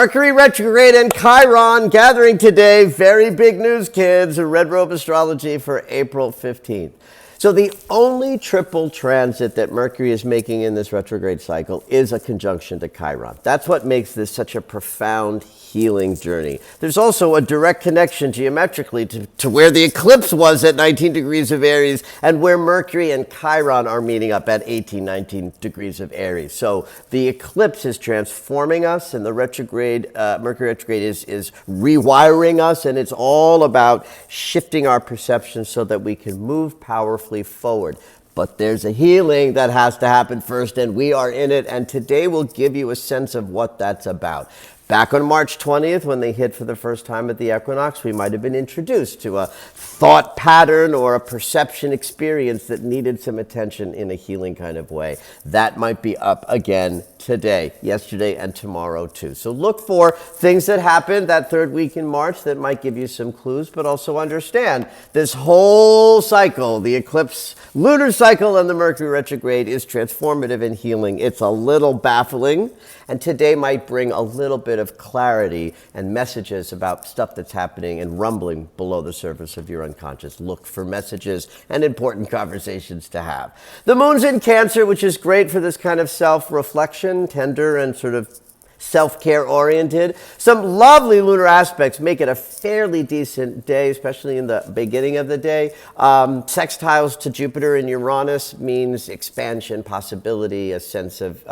Mercury retrograde and Chiron gathering today. Very big news, kids. A red robe astrology for April 15th. So the only triple transit that Mercury is making in this retrograde cycle is a conjunction to Chiron. That's what makes this such a profound healing journey. There's also a direct connection geometrically to where the eclipse was at 19 degrees of Aries and where Mercury and Chiron are meeting up at 18, 19 degrees of Aries. So the eclipse is transforming us, and the retrograde, Mercury retrograde is rewiring us, and it's all about shifting our perception so that we can move powerfully forward. But there's a healing that has to happen first, and we are in it, and today will give you a sense of what that's about. Back on March 20th, when they hit for the first time at the equinox, we might have been introduced to a thought pattern or a perception experience that needed some attention in a healing kind of way. That might be up again today, yesterday, and tomorrow too. So look for things that happened that third week in March that might give you some clues, but also understand this whole cycle, the eclipse lunar cycle and the Mercury retrograde, is transformative and healing. It's a little baffling, and today might bring a little bit of clarity and messages about stuff that's happening and rumbling below the surface of your unconscious. Look for messages and important conversations to have. The moon's in Cancer, which is great for this kind of self-reflection, tender and sort of self-care oriented. Some lovely lunar aspects make it a fairly decent day, especially in the beginning of the day. Sextiles to Jupiter and Uranus means expansion, possibility, a sense of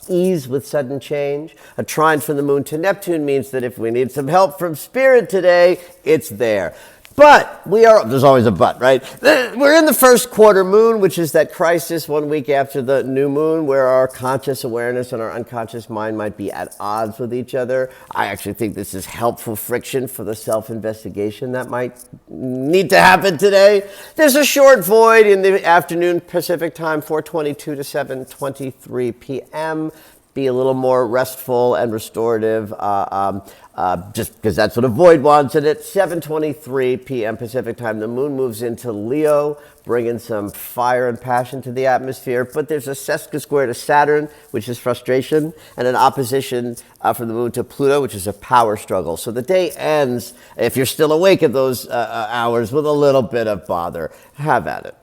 ease with sudden change. A trine from the moon to Neptune means that if we need some help from spirit today, it's there. But there's always a but, right? We're in the first quarter moon, which is that crisis 1 week after the new moon where our conscious awareness and our unconscious mind might be at odds with each other. I actually think this is helpful friction for the self-investigation that might need to happen today. There's a short void in the afternoon Pacific time, 4:22 to 7:23 p.m. Be a little more restful and restorative, just because that's what a void wants. And at 7:23 p.m. Pacific time, the moon moves into Leo, bringing some fire and passion to the atmosphere. But there's a sesquisquare to Saturn, which is frustration, and an opposition from the moon to Pluto, which is a power struggle. So the day ends, if you're still awake at those hours, with a little bit of bother. Have at it.